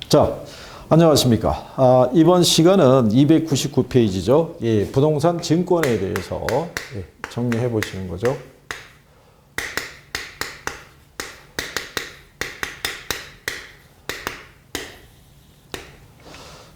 자, 안녕하십니까. 이번 시간은 299페이지죠. 예, 부동산 증권에 대해서 정리해 보시는 거죠.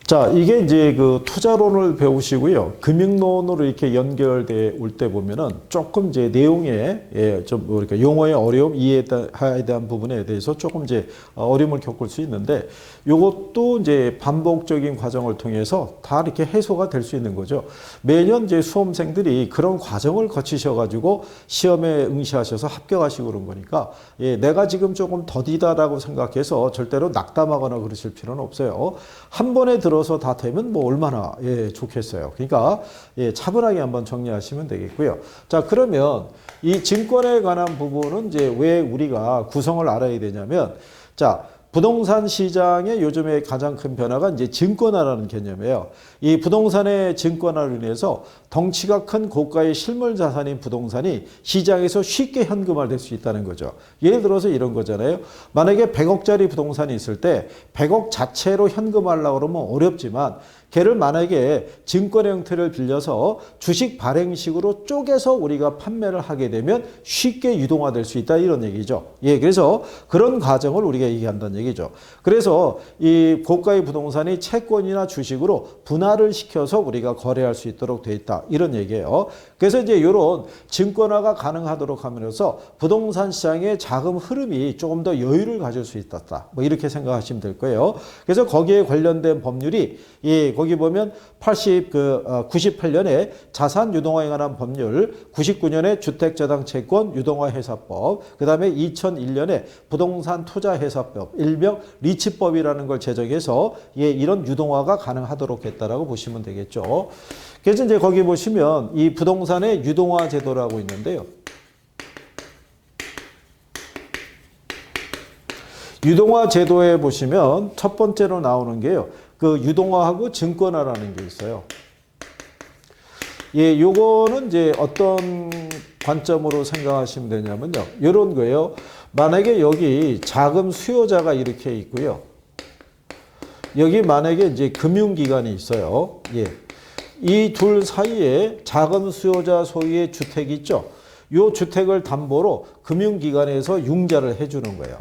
자, 이게 이제 그 투자론을 배우시고요. 금융론으로 이렇게 연결돼 올 때 보면은 조금 이제 내용에 좀 그러니까 용어의 어려움, 이해에 대한 부분에 대해서 조금 이제 어려움을 겪을 수 있는데 요것도 이제 반복적인 과정을 통해서 다 이렇게 해소가 될 수 있는 거죠. 매년 이제 수험생들이 그런 과정을 거치셔 가지고 시험에 응시하셔서 합격하시고 그런 거니까 내가 지금 조금 더디다라고 생각해서 절대로 낙담하거나 그러실 필요는 없어요. 한 번에 들어서 다 되면 뭐 얼마나 좋겠어요. 그러니까 차분하게 한번 정리하시면 되겠고요. 자, 그러면 이 증권에 관한 부분은 이제 왜 우리가 구성을 알아야 되냐면, 자, 부동산 시장의 요즘에 가장 큰 변화가 이제 증권화라는 개념이에요. 이 부동산의 증권화로 인해서 덩치가 큰 고가의 실물 자산인 부동산이 시장에서 쉽게 현금화될 수 있다는 거죠. 예를 들어서 이런 거잖아요. 만약에 100억짜리 부동산이 있을 때 100억 자체로 현금화하려고 그러면 어렵지만 걔를 만약에 증권의 형태를 빌려서 주식 발행식으로 쪼개서 우리가 판매를 하게 되면 쉽게 유동화될 수 있다, 이런 얘기죠. 그래서 그런 과정을 우리가 얘기한다는 얘기죠. 그래서 이 고가의 부동산이 채권이나 주식으로 분할을 시켜서 우리가 거래할 수 있도록 돼 있다, 이런 얘기예요. 그래서 이제 이런 증권화가 가능하도록 하면서 부동산 시장의 자금 흐름이 조금 더 여유를 가질 수 있었다, 뭐 이렇게 생각하시면 될 거예요. 그래서 거기에 관련된 법률이 거기 보면 98년에 자산 유동화에 관한 법률, 99년에 주택저당채권 유동화회사법, 그 다음에 2001년에 부동산 투자회사법, 일명 리츠법이라는 걸 제정해서 이런 유동화가 가능하도록 했다라고 보시면 되겠죠. 그래서 이제 거기 보시면 이 부동산의 유동화 제도라고 있는데요. 유동화 제도에 보시면 첫 번째로 나오는 게요, 그 유동화하고 증권화라는 게 있어요. 요거는 이제 어떤 관점으로 생각하시면 되냐면요, 이런 거예요. 만약에 여기 자금 수요자가 이렇게 있고요, 여기 만약에 이제 금융기관이 있어요. 이 둘 사이에 자금 수요자 소유의 주택이 있죠. 요 주택을 담보로 금융기관에서 융자를 해주는 거예요.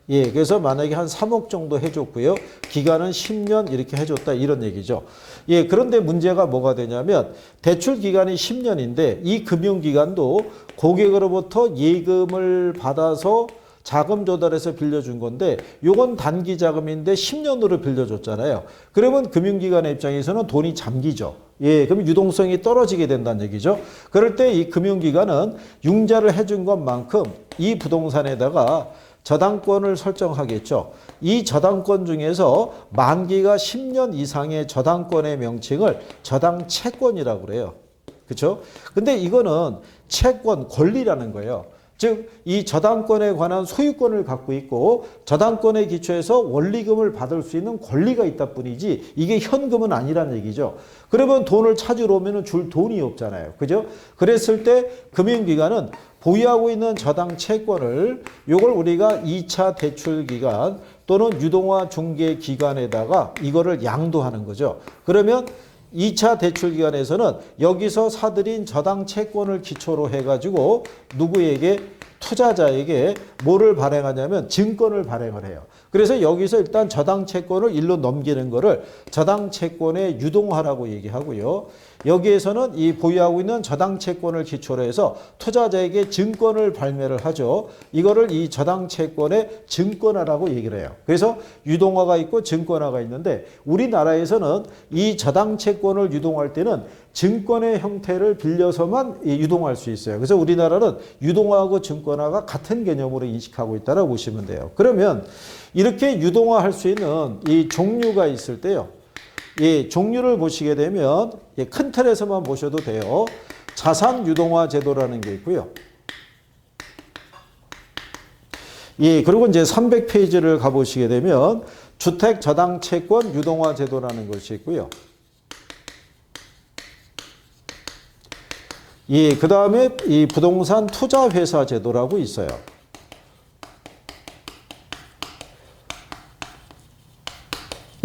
그래서 만약에 한 3억 정도 해줬고요, 기간은 10년 이렇게 해줬다, 이런 얘기죠. 그런데 문제가 뭐가 되냐면 대출 기간이 10년인데 이 금융기관도 고객으로부터 예금을 받아서 자금 조달해서 빌려준 건데 요건 단기 자금인데 10년으로 빌려줬잖아요. 그러면 금융기관의 입장에서는 돈이 잠기죠. 그럼 유동성이 떨어지게 된다는 얘기죠. 그럴 때 이 금융기관은 융자를 해준 것만큼 이 부동산에다가 저당권을 설정하겠죠. 이 저당권 중에서 만기가 10년 이상의 저당권의 명칭을 저당채권이라고 그래요. 그렇죠? 근데 이거는 채권, 권리라는 거예요. 즉, 이 저당권에 관한 소유권을 갖고 있고 저당권에 기초해서 원리금을 받을 수 있는 권리가 있다 뿐이지 이게 현금은 아니란 얘기죠. 그러면 돈을 찾으러 오면 줄 돈이 없잖아요. 그죠? 그랬을 때 금융기관은 보유하고 있는 저당 채권을 요걸 우리가 2차 대출 기간 또는 유동화 중개 기관에다가 이거를 양도하는 거죠. 그러면 2차 대출 기간에서는 여기서 사들인 저당 채권을 기초로 해가지고 누구에게, 투자자에게 뭐를 발행하냐면 증권을 발행을 해요. 그래서 여기서 일단 저당 채권을 일로 넘기는 거를 저당 채권의 유동화라고 얘기하고요. 여기에서는 이 보유하고 있는 저당 채권을 기초로 해서 투자자에게 증권을 발매를 하죠. 이거를 이 저당 채권의 증권화라고 얘기를 해요. 그래서 유동화가 있고 증권화가 있는데 우리나라에서는 이 저당 채권을 유동할 때는 증권의 형태를 빌려서만 유동할 수 있어요. 그래서 우리나라는 유동화하고 증권화가 같은 개념으로 인식하고 있다고 보시면 돼요. 그러면 이렇게 유동화할 수 있는 이 종류가 있을 때요, 종류를 보시게 되면 큰 틀에서만 보셔도 돼요. 자산 유동화 제도라는 게 있고요. 그리고 이제 300페이지를 가보시게 되면 주택 저당 채권 유동화 제도라는 것이 있고요. 그 다음에 이 부동산 투자 회사 제도라고 있어요.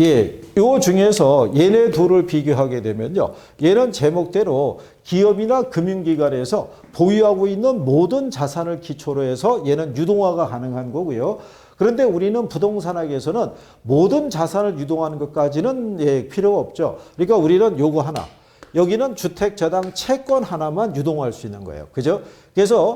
예, 요 중에서 얘네 둘을 비교하게 되면요. 얘는 제목대로 기업이나 금융기관에서 보유하고 있는 모든 자산을 기초로 해서 얘는 유동화가 가능한 거고요. 그런데 우리는 부동산학에서는 모든 자산을 유동하는 것까지는 예, 필요가 없죠. 그러니까 우리는 요거 하나. 여기는 주택저당 채권 하나만 유동할 수 있는 거예요. 그죠? 그래서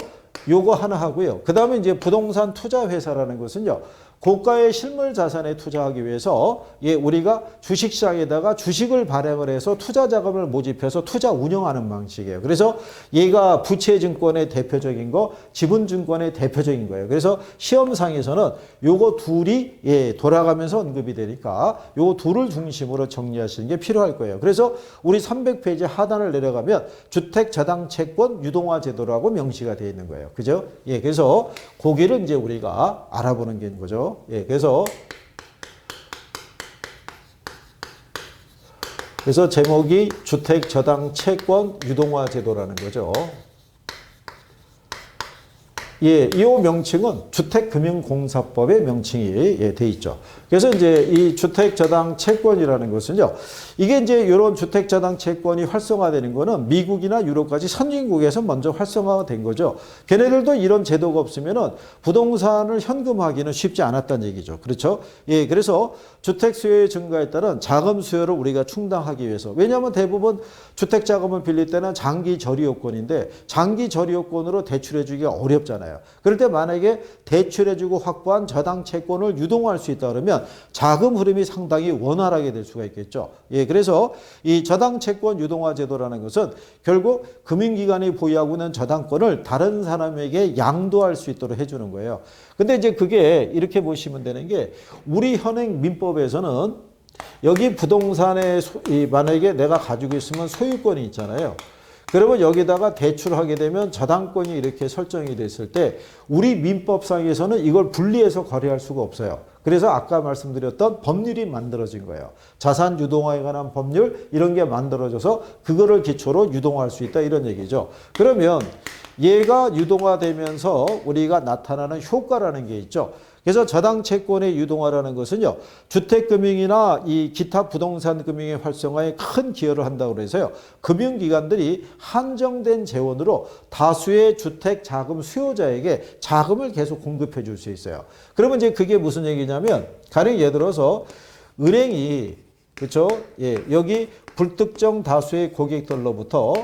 요거 하나 하고요. 그 다음에 이제 부동산 투자회사라는 것은요. 고가의 실물 자산에 투자하기 위해서 예, 우리가 주식시장에다가 주식을 발행을 해서 투자 자금을 모집해서 투자 운영하는 방식이에요. 그래서 얘가 부채증권의 대표적인 거, 지분증권의 대표적인 거예요. 그래서 시험상에서는 요거 둘이 예, 돌아가면서 언급이 되니까 요거 둘을 중심으로 정리하시는 게 필요할 거예요. 그래서 우리 300페이지 하단을 내려가면 주택저당채권 유동화 제도라고 명시가 되어 있는 거예요. 그죠? 예, 그래서 고기를 이제 우리가 알아보는 게 거죠. 예, 그래서 제목이 주택저당채권 유동화 제도라는 거죠. 예, 이 명칭은 주택금융공사법의 명칭이 예, 돼 있죠. 그래서 이제 이 주택저당채권이라는 것은요, 이게 이제 이런 주택저당채권이 활성화되는 거는 미국이나 유럽까지 선진국에서 먼저 활성화가 된 거죠. 걔네들도 이런 제도가 없으면은 부동산을 현금화하기는 쉽지 않았다는 얘기죠. 그렇죠? 예, 그래서 주택 수요의 증가에 따른 자금 수요를 우리가 충당하기 위해서. 왜냐하면 대부분 주택 자금을 빌릴 때는 장기 저리 요건인데 장기 저리 요건으로 대출해주기가 어렵잖아요. 그럴 때 만약에 대출해주고 확보한 저당 채권을 유동화할 수 있다 그러면 자금 흐름이 상당히 원활하게 될 수가 있겠죠. 예, 그래서 이 저당 채권 유동화 제도라는 것은 결국 금융기관이 보유하고 있는 저당권을 다른 사람에게 양도할 수 있도록 해주는 거예요. 근데 이제 그게 이렇게 보시면 되는 게 우리 현행 민법에서는 여기 부동산에 만약에 내가 가지고 있으면 소유권이 있잖아요. 그러면 여기다가 대출하게 되면 저당권이 이렇게 설정이 됐을 때 우리 민법상에서는 이걸 분리해서 거래할 수가 없어요. 그래서 아까 말씀드렸던 법률이 만들어진 거예요. 자산 유동화에 관한 법률 이런 게 만들어져서 그거를 기초로 유동화할 수 있다 이런 얘기죠. 그러면 얘가 유동화되면서 우리가 나타나는 효과라는 게 있죠. 그래서 저당채권의 유동화라는 것은요, 주택금융이나 이 기타 부동산 금융의 활성화에 큰 기여를 한다고 해서요, 금융기관들이 한정된 재원으로 다수의 주택 자금 수요자에게 자금을 계속 공급해 줄 수 있어요. 그러면 이제 그게 무슨 얘기냐면, 가령 예를 들어서 은행이, 그렇죠? 예, 여기 불특정 다수의 고객들로부터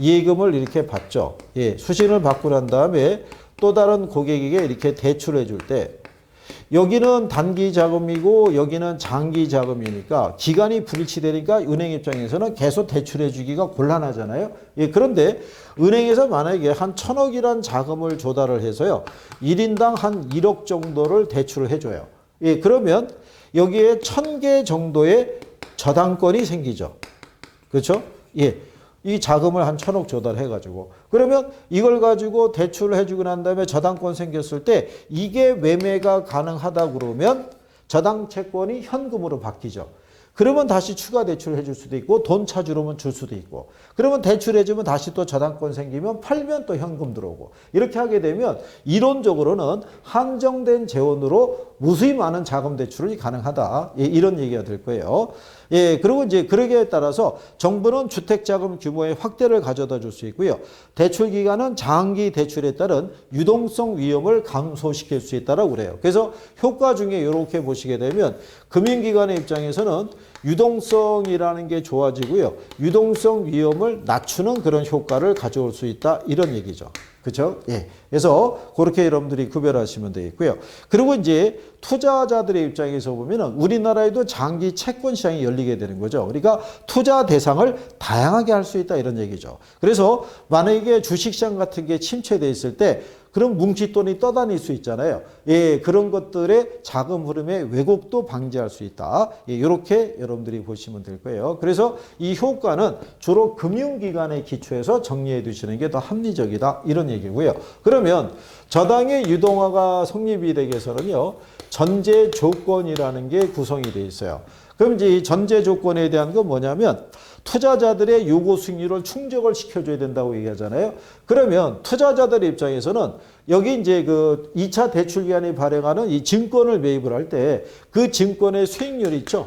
예금을 이렇게 받죠. 예, 수신을 받고 난 다음에 또 다른 고객에게 이렇게 대출해 줄 때 여기는 단기 자금이고 여기는 장기 자금이니까 기간이 불일치되니까 은행 입장에서는 계속 대출해 주기가 곤란하잖아요. 예, 그런데 은행에서 만약에 한 1,000억이란 자금을 조달을 해서요. 1인당 한 1억 정도를 대출을 해줘요. 예, 그러면 여기에 1,000개 정도의 저당권이 생기죠. 그렇죠? 예. 이 자금을 한 1,000억 조달해가지고 그러면 이걸 가지고 대출을 해주고 난 다음에 저당권 생겼을 때 이게 매매가 가능하다 그러면 저당 채권이 현금으로 바뀌죠. 그러면 다시 추가 대출을 해줄 수도 있고 돈 찾으러면 줄 수도 있고 그러면 대출해주면 다시 또 저당권 생기면 팔면 또 현금 들어오고 이렇게 하게 되면 이론적으로는 한정된 재원으로 무수히 많은 자금 대출이 가능하다. 예, 이런 얘기가 될 거예요. 예, 그리고 이제 그러기에 따라서 정부는 주택자금 규모의 확대를 가져다 줄 수 있고요. 대출 기간은 장기 대출에 따른 유동성 위험을 감소시킬 수 있다고 그래요. 그래서 효과 중에 이렇게 보시게 되면 금융기관의 입장에서는 유동성이라는 게 좋아지고요. 유동성 위험을 낮추는 그런 효과를 가져올 수 있다. 이런 얘기죠. 그렇죠? 예. 그래서 그렇게 여러분들이 구별하시면 되겠고요. 그리고 이제 투자자들의 입장에서 보면은 우리나라에도 장기 채권 시장이 열리게 되는 거죠. 그러니까 투자 대상을 다양하게 할 수 있다 이런 얘기죠. 그래서 만약에 주식시장 같은 게 침체돼 있을 때 그런 뭉칫돈이 떠다닐 수 있잖아요. 예, 그런 것들의 자금 흐름의 왜곡도 방지할 수 있다. 예, 이렇게 여러분들이 보시면 될 거예요. 그래서 이 효과는 주로 금융기관에 기초해서 정리해 두시는 게 더 합리적이다. 이런 얘기고요. 그러면 저당의 유동화가 성립이 되기 위해서는요. 전제 조건이라는 게 구성이 되어 있어요. 그럼 이제 이 전제 조건에 대한 건 뭐냐면 투자자들의 요구 수익률을 충족을 시켜줘야 된다고 얘기하잖아요. 그러면 투자자들의 입장에서는 여기 이제 그 2차 대출기관이 발행하는 이 증권을 매입을 할 때 그 증권의 수익률이 있죠.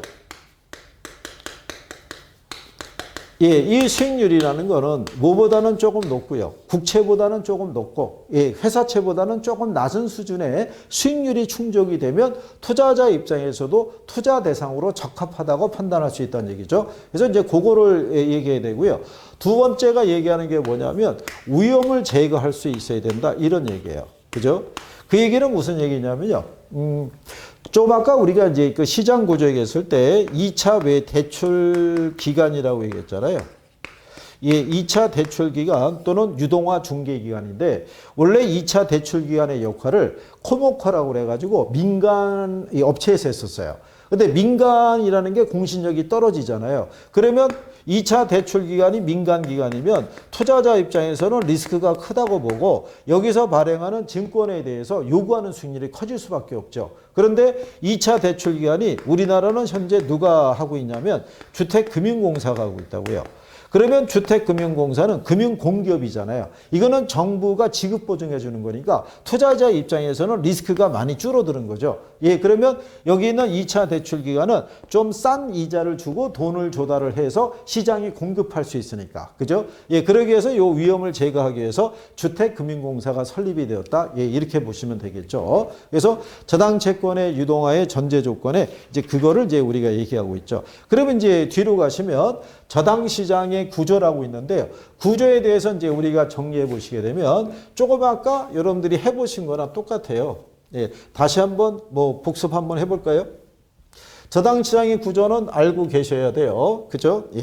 예, 이 수익률이라는 거는 뭐보다는 조금 높고요. 국채보다는 조금 높고, 예, 회사채보다는 조금 낮은 수준의 수익률이 충족이 되면 투자자 입장에서도 투자 대상으로 적합하다고 판단할 수 있다는 얘기죠. 그래서 이제 그거를 얘기해야 되고요. 두 번째가 얘기하는 게 뭐냐면 위험을 제거할 수 있어야 된다. 이런 얘기예요. 그죠? 그 얘기는 무슨 얘기냐면요. 좀 아까 우리가 이제 그 시장 구조 얘기했을 때 2차 외 대출 기간이라고 얘기했잖아요. 예, 2차 대출 기간 또는 유동화 중개 기간인데 원래 2차 대출 기간의 역할을 코모커라고 그래가지고 민간 업체에서 했었어요. 근데 민간이라는 게 공신력이 떨어지잖아요. 그러면 2차 대출 기간이 민간 기관이면 투자자 입장에서는 리스크가 크다고 보고 여기서 발행하는 증권에 대해서 요구하는 수익률이 커질 수밖에 없죠. 그런데 2차 대출 기관이 우리나라는 현재 누가 하고 있냐면 주택금융공사가 하고 있다고요. 그러면 주택금융공사는 금융공기업이잖아요. 이거는 정부가 지급보증해 주는 거니까 투자자 입장에서는 리스크가 많이 줄어드는 거죠. 예, 그러면 여기 있는 2차 대출 기관은 좀 싼 이자를 주고 돈을 조달을 해서 시장이 공급할 수 있으니까. 그죠? 예, 그러기 위해서 이 위험을 제거하기 위해서 주택금융공사가 설립이 되었다. 예, 이렇게 보시면 되겠죠. 그래서 저당채권의 유동화의 전제 조건에 이제 그거를 이제 우리가 얘기하고 있죠. 그러면 이제 뒤로 가시면 저당시장의 구조라고 있는데요. 구조에 대해서 이제 우리가 정리해 보시게 되면 조금 아까 여러분들이 해보신 거랑 똑같아요. 예, 다시 한번 뭐 복습 한번 해볼까요? 저당시장의 구조는 알고 계셔야 돼요. 그죠? 예.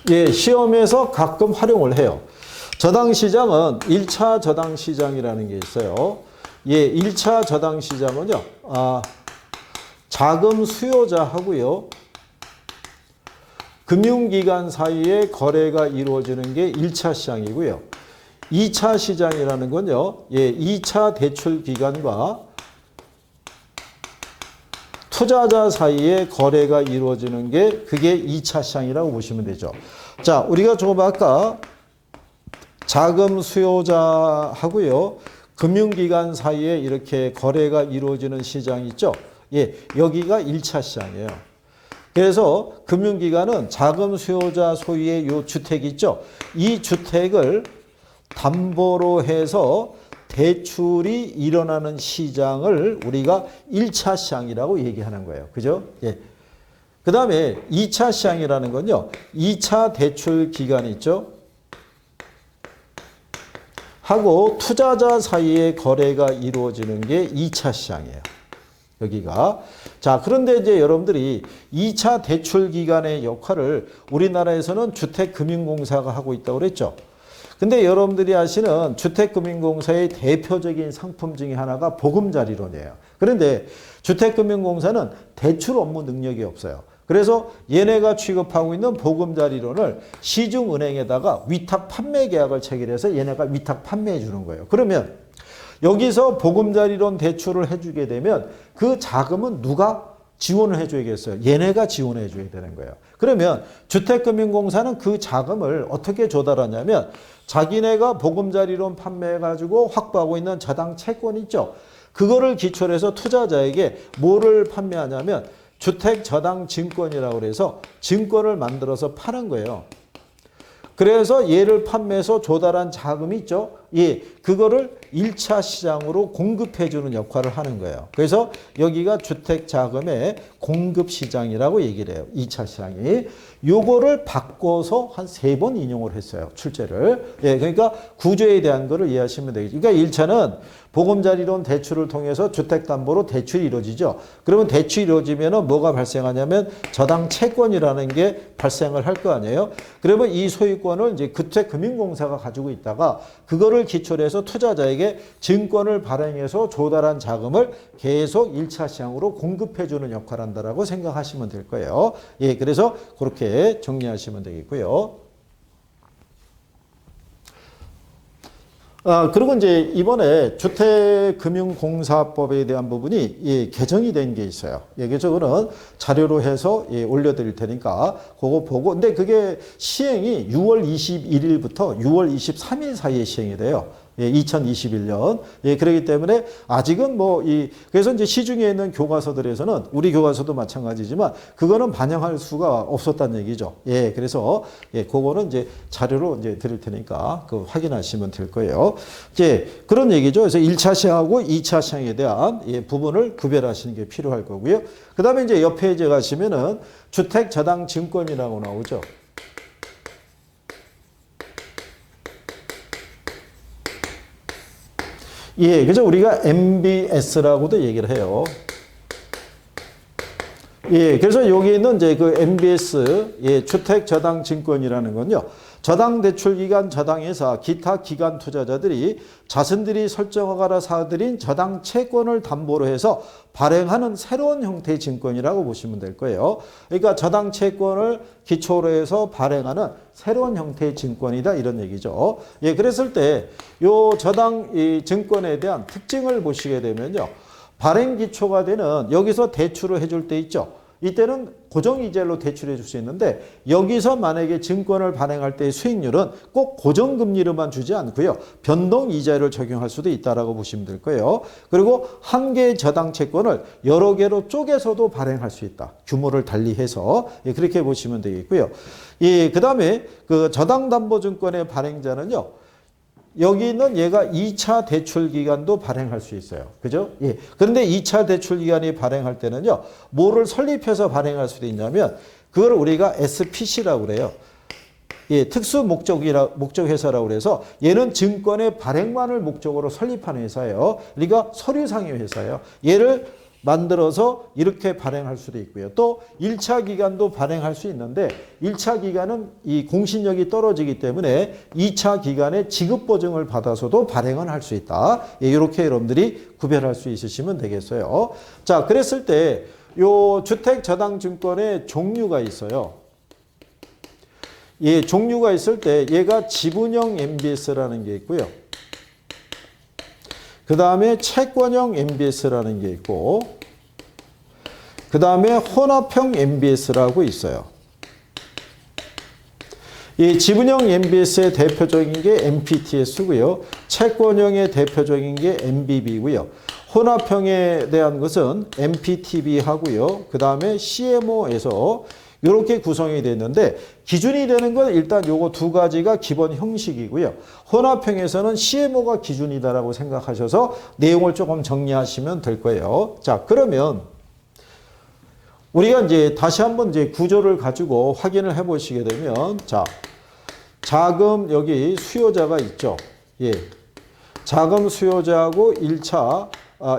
예, 시험에서 가끔 활용을 해요. 저당시장은 1차 저당시장이라는 게 있어요. 예, 1차 저당시장은요. 자금 수요자하고요. 금융기관 사이에 거래가 이루어지는 게 1차 시장이고요. 2차 시장이라는 건요. 예, 2차 대출 기관과 투자자 사이에 거래가 이루어지는 게 그게 2차 시장이라고 보시면 되죠. 자, 우리가 조금 아까 자금 수요자하고요. 금융기관 사이에 이렇게 거래가 이루어지는 시장 있죠. 예, 여기가 1차 시장이에요. 그래서 금융기관은 자금 수요자 소유의 요 주택 있죠. 이 주택을 담보로 해서 대출이 일어나는 시장을 우리가 1차 시장이라고 얘기하는 거예요. 그죠? 예. 그 다음에 2차 시장이라는 건요. 2차 대출 기간 있죠. 하고 투자자 사이에 거래가 이루어지는 게 2차 시장이에요. 여기가. 자, 그런데 이제 여러분들이 2차 대출 기관의 역할을 우리나라에서는 주택금융공사가 하고 있다고 그랬죠. 근데 여러분들이 아시는 주택금융공사의 대표적인 상품 중에 하나가 보금자리론이에요. 그런데 주택금융공사는 대출 업무 능력이 없어요. 그래서 얘네가 취급하고 있는 보금자리론을 시중은행에다가 위탁 판매 계약을 체결해서 얘네가 위탁 판매해 주는 거예요. 그러면 여기서 보금자리론 대출을 해주게 되면 그 자금은 누가 지원을 해줘야겠어요? 얘네가 지원해 줘야 되는 거예요. 그러면 주택금융공사는 그 자금을 어떻게 조달하냐면 자기네가 보금자리론 판매해가지고 확보하고 있는 저당 채권 있죠. 그거를 기초로 해서 투자자에게 뭐를 판매하냐면 주택 저당 증권이라고 해서 증권을 만들어서 파는 거예요. 그래서 얘를 판매해서 조달한 자금이 있죠. 예, 그거를 1차 시장으로 공급해주는 역할을 하는 거예요. 그래서 여기가 주택자금의 공급시장이라고 얘기를 해요. 2차 시장이. 요거를 바꿔서 한 3번 인용을 했어요. 출제를. 예, 그러니까 구조에 대한 거를 이해하시면 되겠죠. 그러니까 1차는 보금자리론 대출을 통해서 주택담보로 대출이 이루어지죠. 그러면 대출이 이루어지면 뭐가 발생하냐면 저당 채권이라는 게 발생을 할 거 아니에요. 그러면 이 소유권을 이제 주택금융공사가 가지고 있다가 그거를 기초로 해서 투자자에게 증권을 발행해서 조달한 자금을 계속 1차 시장으로 공급해주는 역할을 한다라고 생각하시면 될 거예요. 예, 그래서 그렇게 정리하시면 되겠고요. 그리고 이제 이번에 주택금융공사법에 대한 부분이 개정이 된 게 있어요. 그래서 그거는 자료로 해서 올려드릴 테니까 그거 보고. 근데 그게 시행이 6월 21일부터 6월 23일 사이에 시행이 돼요. 2021년. 그렇기 때문에 아직은 그래서 이제 시중에 있는 교과서들에서는 우리 교과서도 마찬가지지만 그거는 반영할 수가 없었다는 얘기죠. 그래서 그거는 이제 자료로 이제 드릴 테니까 그 확인하시면 될 거예요. 그런 얘기죠. 그래서 1차 시행하고 2차 시행에 대한 부분을 구별하시는 게 필요할 거고요. 그 다음에 이제 옆 페이지에 가시면은 주택저당증권이라고 나오죠. 그래서 우리가 MBS라고도 얘기를 해요. 그래서 여기 있는 이제 그 MBS, 주택저당증권이라는 건요. 저당대출기관, 저당회사, 기타 기관 투자자들이 자신들이 설정하거나 사들인 저당채권을 담보로 해서 발행하는 새로운 형태의 증권이라고 보시면 될 거예요. 그러니까 저당채권을 기초로 해서 발행하는 새로운 형태의 증권이다 이런 얘기죠. 그랬을 때 요 저당 이 증권에 대한 특징을 보시게 되면요. 발행 기초가 되는 여기서 대출을 해줄 때 있죠. 이때는 고정이자로 대출해 줄 수 있는데 여기서 만약에 증권을 발행할 때의 수익률은 꼭 고정금리로만 주지 않고요. 변동이자를 적용할 수도 있다라고 보시면 될 거예요. 그리고 한 개의 저당채권을 여러 개로 쪼개서도 발행할 수 있다. 규모를 달리해서 그렇게 보시면 되겠고요. 그 다음에 그 저당담보증권의 발행자는요. 여기 있는 얘가 2차 대출 기간도 발행할 수 있어요. 그죠? 그런데 2차 대출 기간이 발행할 때는요. 뭐를 설립해서 발행할 수도 있냐면 그걸 우리가 SPC라고 그래요. 특수 목적 회사라고 그래서 얘는 증권의 발행만을 목적으로 설립하는 회사예요. 그러니까 서류상의 회사예요. 얘를 만들어서 이렇게 발행할 수도 있고요. 또 1차 기간도 발행할 수 있는데 1차 기간은 이 공신력이 떨어지기 때문에 2차 기간에 지급보증을 받아서도 발행은 할 수 있다. 이렇게 여러분들이 구별할 수 있으시면 되겠어요. 자, 그랬을 때 요 주택저당증권의 종류가 있어요. 종류가 있을 때 얘가 지분형 MBS라는 게 있고요. 그 다음에 채권형 MBS라는 게 있고 그 다음에 혼합형 MBS라고 있어요. 이 지분형 MBS의 대표적인 게 MPTS고요. 채권형의 대표적인 게 MBB고요. 혼합형에 대한 것은 MPTB 하고요. 그 다음에 CMO에서 이렇게 구성이 됐는데 기준이 되는 건 일단 요거 두 가지가 기본 형식이고요. 혼합형에서는 CMO가 기준이다라고 생각하셔서 내용을 조금 정리하시면 될 거예요. 자, 그러면 우리가 이제 다시 한번 이제 구조를 가지고 확인을 해 보시게 되면 자, 자금 여기 수요자가 있죠. 자금 수요자하고 1차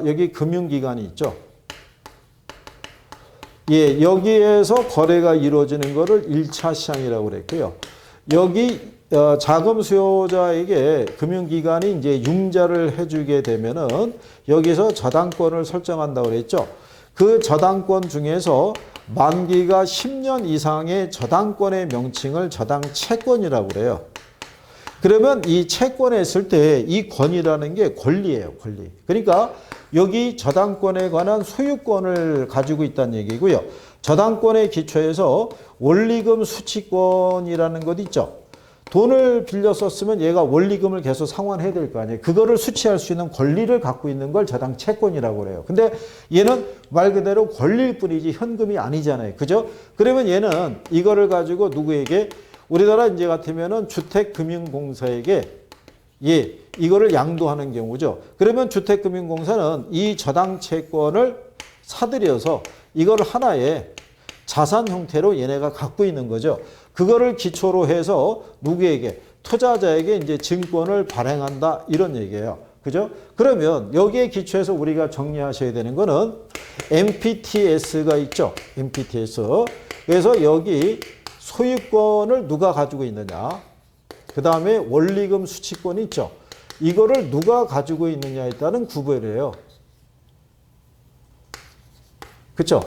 여기 금융기관이 있죠. 여기에서 거래가 이루어지는 거를 1차 시장이라고 그랬고요. 여기 자금 수요자에게 금융기관이 이제 융자를 해주게 되면은 여기서 저당권을 설정한다고 그랬죠. 그 저당권 중에서 만기가 10년 이상의 저당권의 명칭을 저당채권이라고 그래요. 그러면 이 채권에 있을 때 이 권이라는 게 권리예요, 권리. 그러니까 여기 저당권에 관한 소유권을 가지고 있다는 얘기고요. 저당권의 기초에서 원리금 수취권이라는 것 있죠. 돈을 빌려 썼으면 얘가 원리금을 계속 상환해야 될 거 아니에요. 그거를 수취할 수 있는 권리를 갖고 있는 걸 저당채권이라고 그래요. 근데 얘는 말 그대로 권리일 뿐이지 현금이 아니잖아요. 그죠? 그러면 얘는 이거를 가지고 누구에게 우리나라 이제 같으면은 주택금융공사에게 이거를 양도하는 경우죠. 그러면 주택금융공사는 이 저당채권을 사들여서 이걸 하나의 자산 형태로 얘네가 갖고 있는 거죠. 그거를 기초로 해서 누구에게 투자자에게 이제 증권을 발행한다 이런 얘기예요. 그죠? 그러면 여기에 기초해서 우리가 정리하셔야 되는 거는 MPTS가 있죠. MPTS. 그래서 여기 소유권을 누가 가지고 있느냐. 그 다음에 원리금 수취권이 있죠. 이거를 누가 가지고 있느냐에 따른 구별이에요. 그렇죠?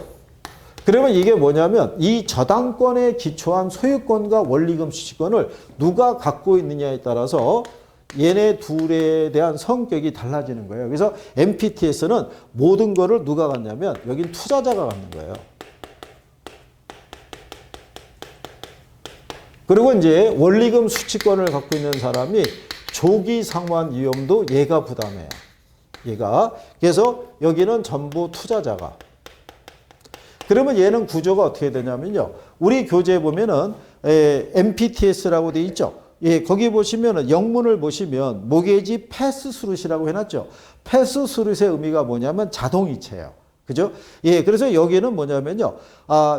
그러면 이게 뭐냐면 이 저당권에 기초한 소유권과 원리금 수취권을 누가 갖고 있느냐에 따라서 얘네 둘에 대한 성격이 달라지는 거예요. 그래서 MPTS는 모든 거를 누가 갖냐면 여긴 투자자가 갖는 거예요. 그리고 이제 원리금 수취권을 갖고 있는 사람이 조기 상환 위험도 얘가 부담해요. 얘가. 그래서 여기는 전부 투자자가. 그러면 얘는 구조가 어떻게 되냐면요. 우리 교재에 보면은 MPTS라고 돼 있죠. 예, 거기 보시면은 영문을 보시면 모게지 패스스루시라고 해놨죠. 패스스루시의 의미가 뭐냐면 자동이체예요. 그죠? 예, 그래서 여기는 뭐냐면요.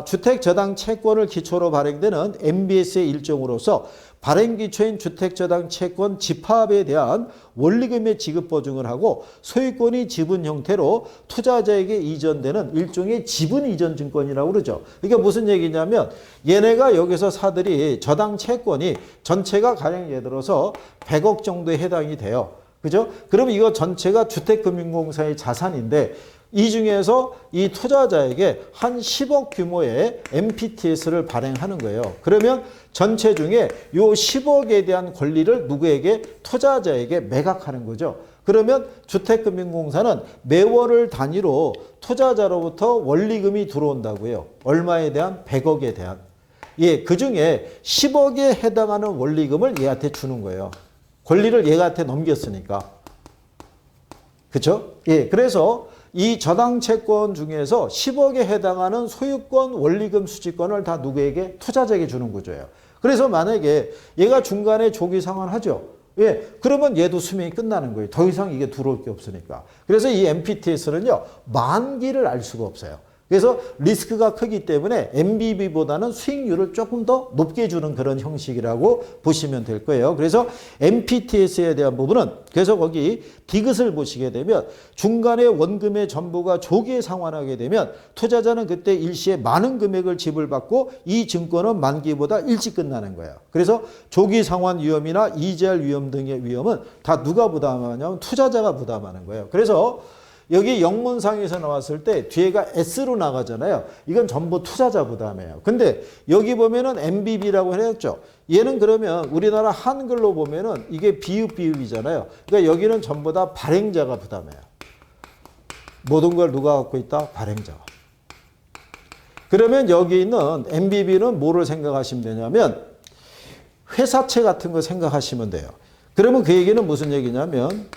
주택 저당 채권을 기초로 발행되는 MBS의 일종으로서 발행 기초인 주택 저당 채권 집합에 대한 원리금의 지급 보증을 하고 소유권이 지분 형태로 투자자에게 이전되는 일종의 지분 이전 증권이라고 그러죠. 이게 무슨 얘기냐면 얘네가 여기서 사들이 저당 채권이 전체가 가령 예를 들어서 100억 정도에 해당이 돼요. 그죠? 그럼 이거 전체가 주택금융공사의 자산인데 이 중에서 이 투자자에게 한 10억 규모의 MPTS를 발행하는 거예요. 그러면 전체 중에 요 10억에 대한 권리를 누구에게? 투자자에게 매각하는 거죠. 그러면 주택금융공사는 매월을 단위로 투자자로부터 원리금이 들어온다고요. 얼마에 대한? 100억에 대한. 예, 그 중에 10억에 해당하는 원리금을 얘한테 주는 거예요. 권리를 얘한테 넘겼으니까. 그렇죠? 예, 그래서 이 저당 채권 중에서 10억에 해당하는 소유권, 원리금, 수취권을 다 누구에게? 투자자에게 주는 구조예요. 그래서 만약에 얘가 중간에 조기 상환하죠. 예, 그러면 얘도 수명이 끝나는 거예요. 더 이상 이게 들어올 게 없으니까. 그래서 이 MPTS는요, 만기를 알 수가 없어요. 그래서 리스크가 크기 때문에 MBB보다는 수익률을 조금 더 높게 주는 그런 형식이라고 보시면 될 거예요. 그래서 MPTS에 대한 부분은 그래서 거기 디귿을 보시게 되면 중간에 원금의 전부가 조기에 상환하게 되면 투자자는 그때 일시에 많은 금액을 지불받고 이 증권은 만기보다 일찍 끝나는 거예요. 그래서 조기 상환 위험이나 이자할 위험 등의 위험은 다 누가 부담하냐면 투자자가 부담하는 거예요. 그래서 여기 영문상에서 나왔을 때 뒤에가 S로 나가잖아요. 이건 전부 투자자 부담이에요. 근데 여기 보면은 MBB라고 했죠. 얘는 그러면 우리나라 한글로 보면은 이게 비읍이잖아요. 그러니까 여기는 전부 다 발행자가 부담해요. 모든 걸 누가 갖고 있다? 발행자가. 그러면 여기 있는 MBB는 뭐를 생각하시면 되냐면 회사채 같은 거 생각하시면 돼요. 그러면 그 얘기는 무슨 얘기냐면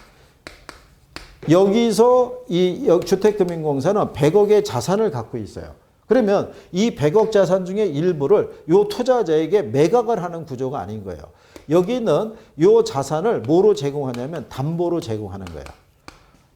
여기서 이 주택금융공사는 100억의 자산을 갖고 있어요. 그러면 이 100억 자산 중에 일부를 요 투자자에게 매각을 하는 구조가 아닌 거예요. 여기는 요 자산을 뭐로 제공하냐면 담보로 제공하는 거예요.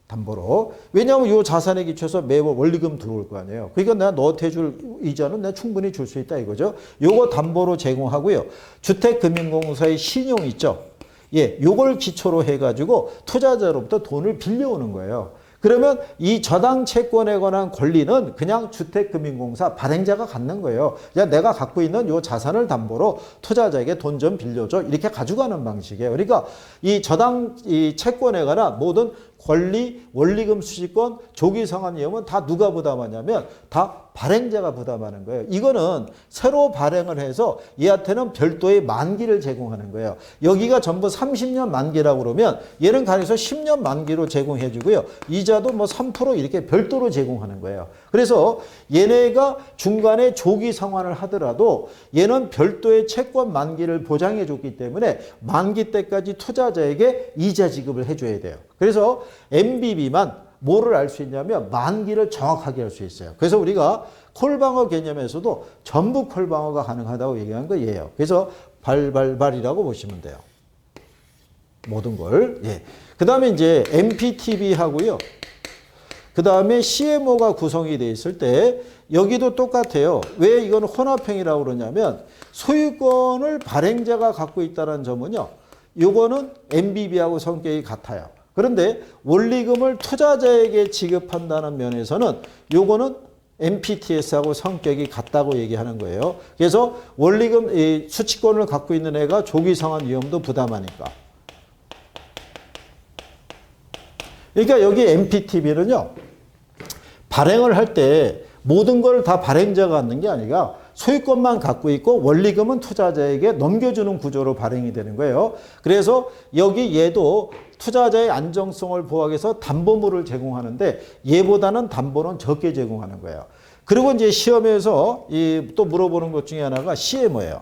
담보로. 왜냐하면 요 자산에 기초해서 매월 원리금 들어올 거 아니에요. 그러니까 내가 너한테 줄 이자는 내가 충분히 줄 수 있다 이거죠. 요거 담보로 제공하고요. 주택금융공사의 신용 있죠. 예, 요걸 기초로 해가지고 투자자로부터 돈을 빌려오는 거예요. 그러면 이 저당 채권에 관한 권리는 그냥 주택금융공사 발행자가 갖는 거예요. 야, 내가 갖고 있는 요 자산을 담보로 투자자에게 돈 좀 빌려줘. 이렇게 가져가는 방식이에요. 그러니까 이 저당 이 채권에 관한 모든 권리, 원리금 수취권, 조기 상환 위험은 다 누가 부담하냐면 다 발행자가 부담하는 거예요. 이거는 새로 발행을 해서 얘한테는 별도의 만기를 제공하는 거예요. 여기가 전부 30년 만기라고 그러면 얘는 가능해서 10년 만기로 제공해 주고요. 이자도 뭐 3% 이렇게 별도로 제공하는 거예요. 그래서 얘네가 중간에 조기 상환을 하더라도 얘는 별도의 채권 만기를 보장해 줬기 때문에 만기 때까지 투자자에게 이자 지급을 해줘야 돼요. 그래서 MBB만 뭐를 알 수 있냐면 만기를 정확하게 알 수 있어요. 그래서 우리가 콜방어 개념에서도 전부 콜방어가 가능하다고 얘기한 거예요. 그래서 발이라고 보시면 돼요. 모든 걸. 예. 그 다음에 이제 MPTB 하고요. 그 다음에 CMO가 구성이 돼 있을 때 여기도 똑같아요. 왜 이건 혼합형이라고 그러냐면 소유권을 발행자가 갖고 있다는 점은요. 요거는 MBB하고 성격이 같아요. 그런데 원리금을 투자자에게 지급한다는 면에서는 요거는 MPTS하고 성격이 같다고 얘기하는 거예요. 그래서 원리금 이 수취권을 갖고 있는 애가 조기 상환 위험도 부담하니까. 그러니까 여기 MPTB는요. 발행을 할 때 모든 걸 다 발행자가 갖는 게 아니라 소유권만 갖고 있고 원리금은 투자자에게 넘겨주는 구조로 발행이 되는 거예요. 그래서 여기 얘도 투자자의 안정성을 보호하기 위해서 담보물을 제공하는데 얘보다는 담보는 적게 제공하는 거예요. 그리고 이제 시험에서 또 물어보는 것 중에 하나가 CMO예요.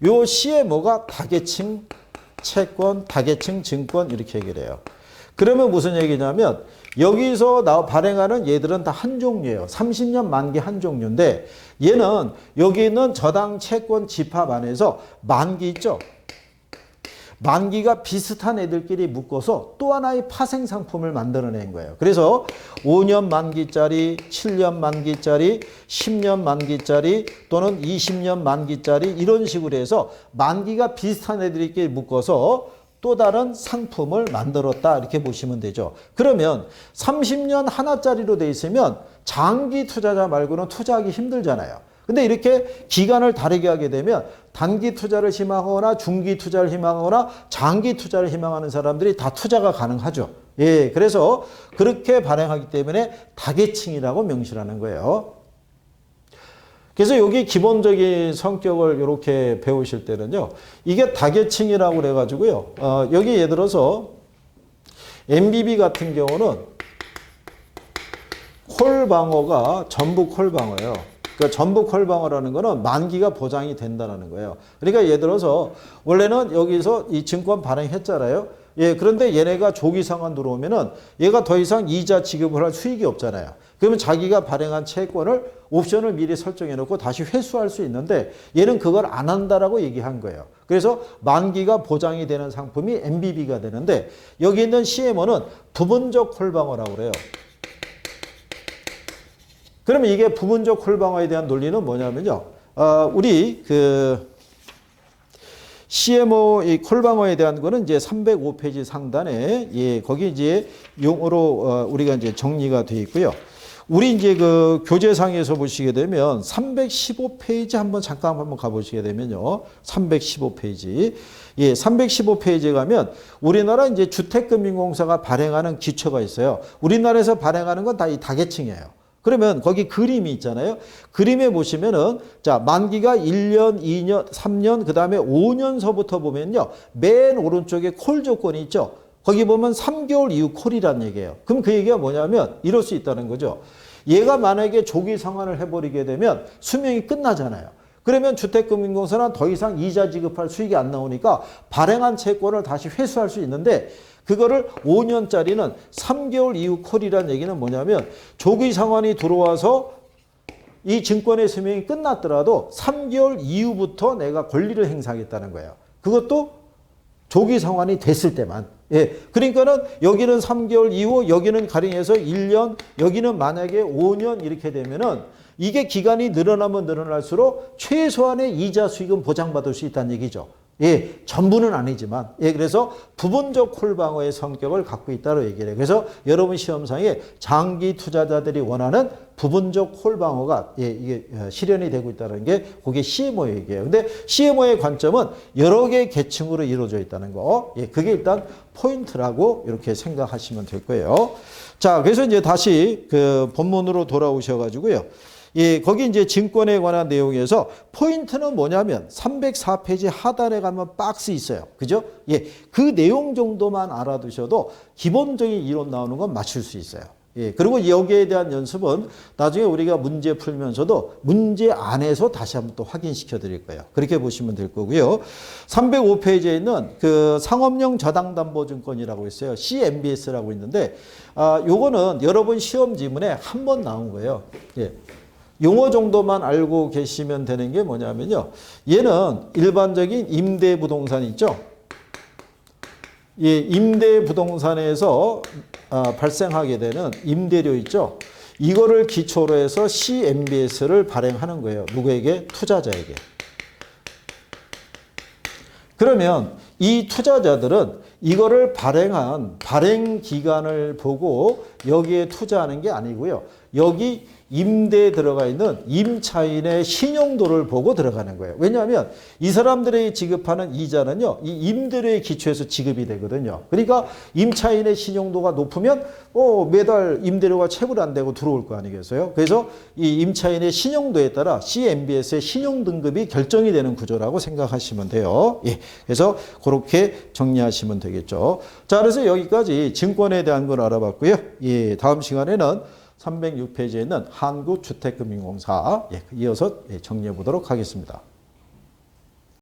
요 CMO가 다계층 채권, 다계층 증권 이렇게 얘기를 해요. 그러면 무슨 얘기냐면 여기서 발행하는 얘들은 다 한 종류예요. 30년 만기 한 종류인데 얘는 여기 있는 저당 채권 집합 안에서 만기 있죠. 만기가 비슷한 애들끼리 묶어서 또 하나의 파생 상품을 만들어낸 거예요. 그래서 5년 만기짜리, 7년 만기짜리, 10년 만기짜리 또는 20년 만기짜리 이런 식으로 해서 만기가 비슷한 애들끼리 묶어서 또 다른 상품을 만들었다 이렇게 보시면 되죠. 그러면 30년 하나짜리로 돼 있으면 장기 투자자 말고는 투자하기 힘들잖아요. 근데 이렇게 기간을 다르게 하게 되면 단기 투자를 희망하거나 중기 투자를 희망하거나 장기 투자를 희망하는 사람들이 다 투자가 가능하죠. 예, 그래서 그렇게 발행하기 때문에 다계층이라고 명시하는 거예요. 그래서 여기 기본적인 성격을 이렇게 배우실 때는요. 이게 다계층이라고 그래가지고요. 여기 예를 들어서 MBB 같은 경우는 콜방어가 전부 콜방어예요. 그러니까 전부 콜방어라는 거는 만기가 보장이 된다는 거예요. 그러니까 예를 들어서 원래는 여기서 이 증권 발행했잖아요. 예, 그런데 얘네가 조기 상환 들어오면은 얘가 더 이상 이자 지급을 할 수익이 없잖아요. 그러면 자기가 발행한 채권을 옵션을 미리 설정해 놓고 다시 회수할 수 있는데 얘는 그걸 안 한다라고 얘기한 거예요. 그래서 만기가 보장이 되는 상품이 MBB가 되는데 여기 있는 CMO는 부분적 콜방어라고 그래요. 그러면 이게 부분적 콜방어에 대한 논리는 뭐냐면요. 우리 CMO 이 콜방어에 대한 거는 이제 305페이지 상단에 예, 거기 이제 용어로 우리가 이제 정리가 되어 있고요. 우리 이제 그 교재상에서 보시게 되면 315페이지 잠깐 한번 가보시게 되면요. 315페이지. 예, 315페이지에 가면 우리나라 이제 주택금융공사가 발행하는 기초가 있어요. 우리나라에서 발행하는 건 다 이 다계층이에요. 그러면 거기 그림이 있잖아요. 그림에 보시면은 자, 만기가 1년, 2년, 3년, 그다음에 5년서부터 보면요. 맨 오른쪽에 콜 조건이 있죠. 거기 보면 3개월 이후 콜이라는 얘기예요. 그럼 그 얘기가 뭐냐면 이럴 수 있다는 거죠. 얘가 만약에 조기 상환을 해버리게 되면 수명이 끝나잖아요. 그러면 주택금융공사는 더 이상 이자 지급할 수익이 안 나오니까 발행한 채권을 다시 회수할 수 있는데 그거를 5년짜리는 3개월 이후 콜이라는 얘기는 뭐냐면 조기 상환이 들어와서 이 증권의 수명이 끝났더라도 3개월 이후부터 내가 권리를 행사하겠다는 거예요. 그것도 조기 상환이 됐을 때만. 예. 그러니까는 여기는 3개월 이후, 여기는 가령해서 1년, 여기는 만약에 5년 이렇게 되면은 이게 기간이 늘어나면 늘어날수록 최소한의 이자 수익은 보장받을 수 있다는 얘기죠. 예, 전부는 아니지만, 예, 그래서 부분적 콜방어의 성격을 갖고 있다고 얘기를 해요. 그래서 여러분 시험상에 장기 투자자들이 원하는 부분적 콜방어가 예, 이게 실현이 되고 있다는 게 그게 CMO 얘기예요. 근데 CMO의 관점은 여러 개의 계층으로 이루어져 있다는 거, 예, 그게 일단 포인트라고 이렇게 생각하시면 될 거예요. 자, 그래서 이제 다시 그 본문으로 돌아오셔가지고요. 예, 거기 이제 증권에 관한 내용에서 포인트는 뭐냐면 304페이지 하단에 가면 박스 있어요. 그죠? 예, 그 내용 정도만 알아두셔도 기본적인 이론 나오는 건 맞출 수 있어요. 예, 그리고 여기에 대한 연습은 나중에 우리가 문제 풀면서도 문제 안에서 다시 한번 또 확인시켜 드릴 거예요. 그렇게 보시면 될 거고요. 305페이지에 있는 그 상업용 저당담보증권이라고 있어요. CMBS라고 있는데, 요거는 여러분 시험 지문에 한 번 나온 거예요. 예. 용어 정도만 알고 계시면 되는 게 뭐냐면요. 얘는 일반적인 임대부동산 있죠. 예, 임대부동산에서 발생하게 되는 임대료 있죠. 이거를 기초로 해서 CMBS를 발행하는 거예요. 누구에게? 투자자에게. 그러면 이 투자자들은 이거를 발행한 발행 기간을 보고 여기에 투자하는 게 아니고요. 여기 임대에 들어가 있는 임차인의 신용도를 보고 들어가는 거예요. 왜냐하면 이 사람들이 지급하는 이자는요, 이 임대료에 기초해서 지급이 되거든요. 그러니까 임차인의 신용도가 높으면 매달 임대료가 체불 안 되고 들어올 거 아니겠어요? 그래서 이 임차인의 신용도에 따라 CMBS의 신용 등급이 결정이 되는 구조라고 생각하시면 돼요. 예. 그래서 그렇게 정리하시면 되겠죠. 자, 그래서 여기까지 증권에 대한 걸 알아봤고요. 예, 다음 시간에는 306페이지에 있는 한국주택금융공사 이어서 정리해 보도록 하겠습니다.